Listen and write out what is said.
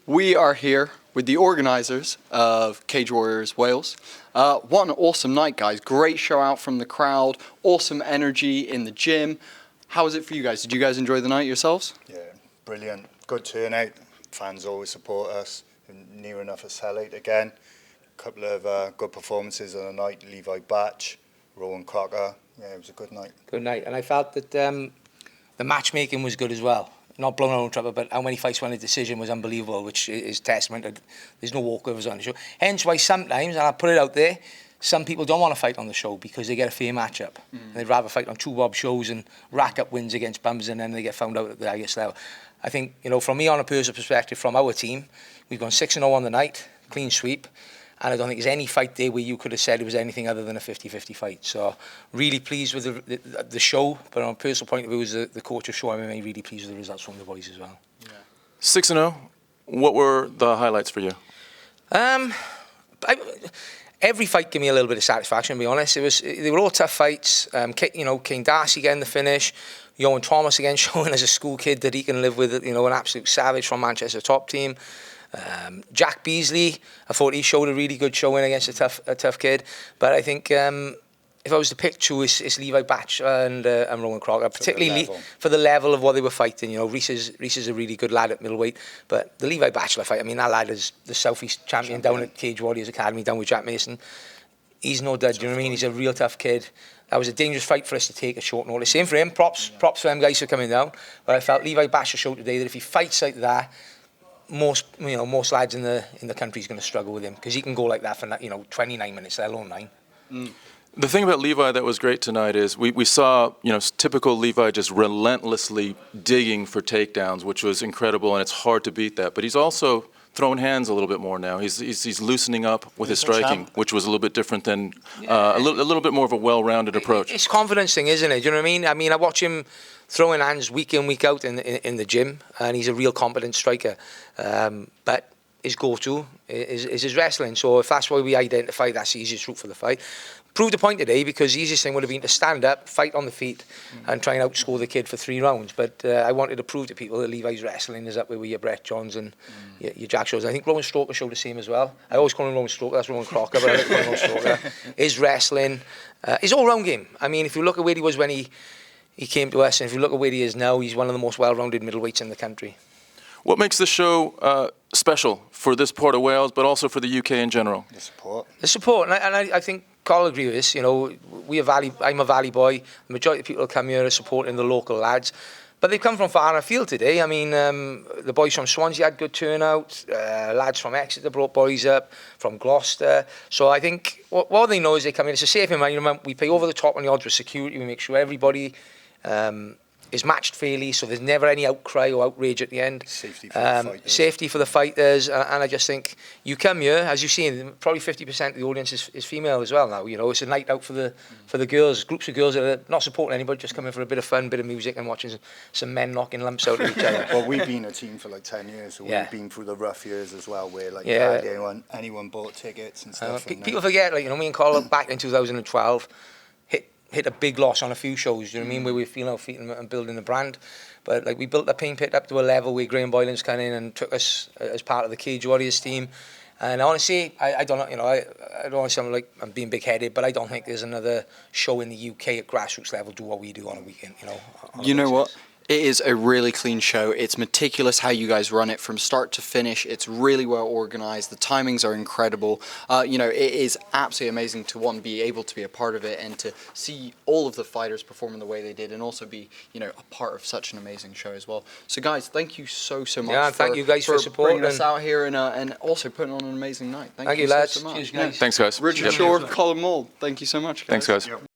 We are here with the organisers of CWA Wales. What an awesome night, guys. Great show out from the crowd, awesome energy in the gym. How was it for you guys? Did you guys enjoy the night yourselves? Yeah, brilliant. Good turnout. Fans always support us. Near enough a sellout again. A couple of good performances on the night. Levi Batch, Rowan Crocker. Yeah, it was a good night. Good night. And I felt that the matchmaking was good as well. Not blowing our own trumpet, but how many fights won a decision was unbelievable, which is testament that there's no walkovers on the show. Hence why sometimes, and I put it out there, some people don't want to fight on the show because they get a fair matchup. And they'd rather fight on two bob shows and rack up wins against bums, and then they get found out at the highest level. I think, you know, from me on a personal perspective, from our team, we've gone 6-0 on the night, clean sweep. And I don't think there's any fight there where you could have said it was anything other than a 50-50 fight. So really pleased with the show, but on a personal point of view, as the coach of Shore, I'm really pleased with the results from the boys as well. Yeah. 6-0. What were the highlights for you? Every fight gave me a little bit of satisfaction, to be honest. They were all tough fights. You know, King Darcy getting the finish. Owen Thomas again showing as a school kid that he can live with, you know, an absolute savage from Manchester top team. Jack Beasley, I thought he showed a really good showing against a tough kid. But I think if I was to pick two, it's Levi Batch and Rowan Crocker, particularly for the level of what they were fighting. You know, Reese is a really good lad at middleweight, but the Levi Batchelor fight, I mean, that lad is the South East champion down at Cage Warriors Academy down with Jack Mason. He's no dud, do you know what I mean? He's a real tough kid. That was a dangerous fight for us to take at short notice. Same for him, props for them guys for coming down. But I felt Levi Batchelor showed today that if he fights like that, most lads in the country is going to struggle with him because he can go like that for 29 minutes, let alone 9. The thing about Levi that was great tonight is we saw, you know, typical Levi just relentlessly digging for takedowns, which was incredible, and it's hard to beat that. But he's also throwing hands a little bit more now. He's loosening up with his striking, which was a little bit different than a little bit more of a well-rounded approach. It's a confidence thing, isn't it? Do you know what I mean? I mean, I watch him throwing hands week in, week out in the gym, and he's a real competent striker. But his go-to is his wrestling. So if that's why we identify that's the easiest route for the fight. Proved the point today because the easiest thing would have been to stand up, fight on the feet, and try and outscore the kid for 3 rounds. But I wanted to prove to people that Levi's wrestling is up there with your Brett Johns and your Jack Shows. I think Rowan Stroker showed the same as well. I always call him Rowan Stroker, that's Rowan Crocker, but I like Rowan Stroker. His wrestling, his all-round game. I mean, if you look at where he was when he came to us, and if you look at where he is now, he's one of the most well-rounded middleweights in the country. What makes the show special for this part of Wales, but also for the UK in general? The support. The support, and I think Carl will agree with this. You know, I'm a Valley boy. The majority of people who come here are supporting the local lads. But they've come from far afield today. I mean, the boys from Swansea had good turnout. Lads from Exeter brought boys up, from Gloucester. So I think what they know is they come in. It's a safe environment. We pay over the top on the odds with security. We make sure everybody is matched fairly, so there's never any outcry or outrage at the end. Safety for the fighters. And I just think you come here, as you've seen, probably 50% of the audience is female as well now. You know, it's a night out for the girls, groups of girls that are not supporting anybody, just coming for a bit of fun, bit of music, and watching some men knocking lumps out of each other. Well, we've been a team for like 10 years, so we've been through the rough years as well, where like anyone bought tickets and stuff. People forget, like, you know, me and Carl back in 2012. Hit a big loss on a few shows, you know what I mean, where we were feeling our feet and building the brand. But like we built the Pain Pit up to a level where Graham Boylan's come in and took us as part of the Cage Warriors team. And honestly, I don't know, you know, I don't want to sound like I'm being big-headed, but I don't think there's another show in the UK at grassroots level do what we do on a weekend, you know. You know what? It is a really clean show. It's meticulous how you guys run it from start to finish. It's really well organized. The timings are incredible. You know, it is absolutely amazing to be able to be a part of it and to see all of the fighters performing the way they did and also be, you know, a part of such an amazing show as well. So guys, thank you so much. Yeah, thank you guys for supporting bringing us out here and also putting on an amazing night. Thank you lads. so much. Cheers, guys. Thanks, guys. Richard Shore, Colin Mould. Thank you so much, guys. Thanks, guys.